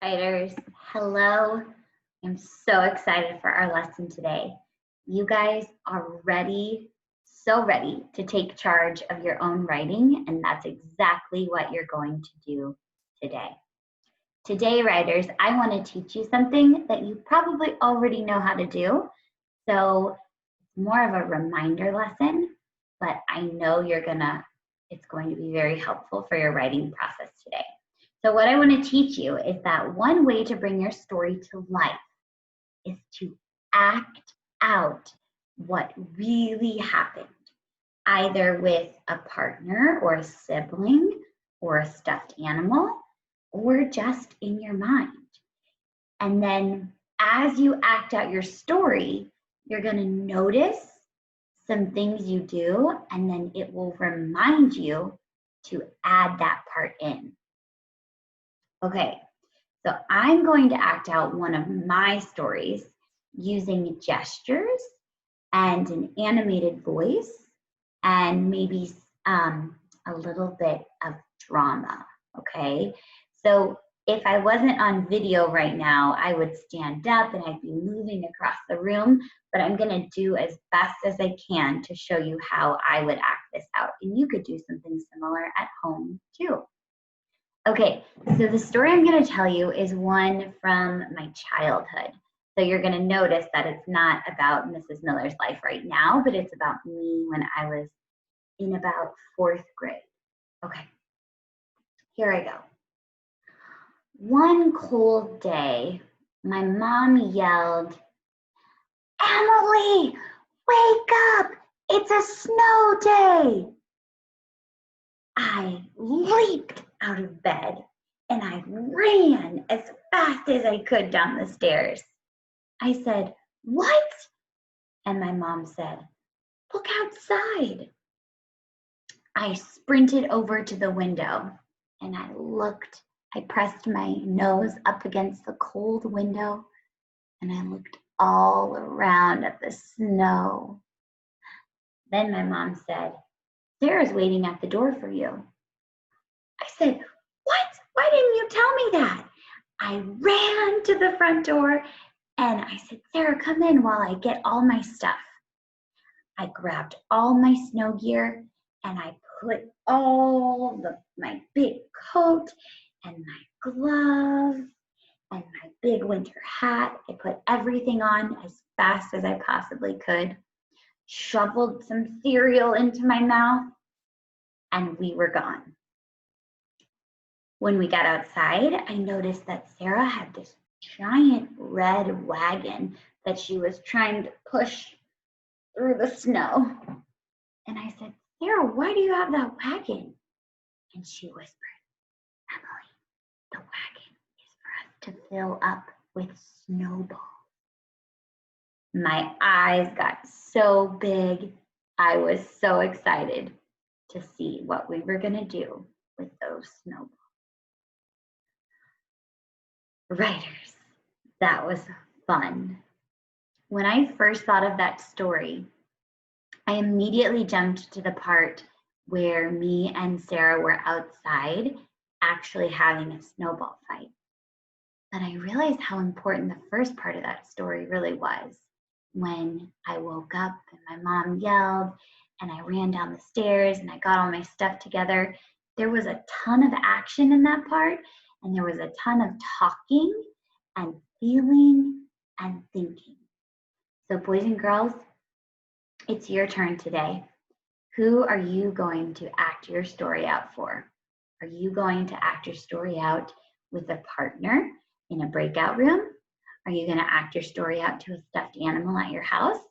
Writers, hello. I'm so excited for our lesson today. You guys are ready, so ready to take charge of your own writing, and that's exactly what you're going to do today. Today, writers, I want to teach you something that you probably already know how to do. So it's more of a reminder lesson, but I know it's going to be very helpful for your writing process today. So what I want to teach you is that one way to bring your story to life is to act out what really happened, either with a partner or a sibling or a stuffed animal or just in your mind. And then as you act out your story, you're going to notice some things you do, and then it will remind you to add that part in. Okay, so I'm going to act out one of my stories using gestures and an animated voice and maybe a little bit of drama, okay? So if I wasn't on video right now, I would stand up and I'd be moving across the room, but I'm gonna do as best as I can to show you how I would act this out. And you could do something similar at home too. Okay, so the story I'm going to tell you is one from my childhood. So you're going to notice that it's not about Mrs. Miller's life right now, but it's about me when I was in about 4th grade. Okay, here I go. One cold day, my mom yelled, "Emily, wake up! It's a snow day!" I leaped out of bed and I ran as fast as I could down the stairs. I said, "What?" And my mom said, "Look outside." I sprinted over to the window and I looked. I pressed my nose up against the cold window and I looked all around at the snow. Then my mom said, "Sarah's waiting at the door for you." I said, "What? Why didn't you tell me that?" I ran to the front door and I said, "Sarah, come in while I get all my stuff." I grabbed all my snow gear and I put my big coat and my gloves and my big winter hat. I put everything on as fast as I possibly could, shoveled some cereal into my mouth, and we were gone. When we got outside, I noticed that Sarah had this giant red wagon that she was trying to push through the snow. And I said, "Sarah, why do you have that wagon?" And she whispered, "Emily, the wagon is for us to fill up with snowballs." My eyes got so big. I was so excited to see what we were going to do with those snowballs. Writers, that was fun. When I first thought of that story, I immediately jumped to the part where me and Sarah were outside actually having a snowball fight. But I realized how important the first part of that story really was. When I woke up and my mom yelled and I ran down the stairs and I got all my stuff together, there was a ton of action in that part, and there was a ton of talking and feeling and thinking. So boys and girls, it's your turn today. Who are you going to act your story out for? Are you going to act your story out with a partner in a breakout room? Are you going to act your story out to a stuffed animal at your house?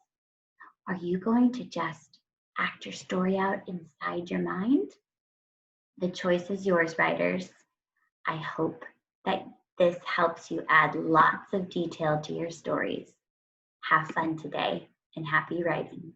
Are you going to just act your story out inside your mind? The choice is yours, writers. I hope that this helps you add lots of detail to your stories. Have fun today and happy writing.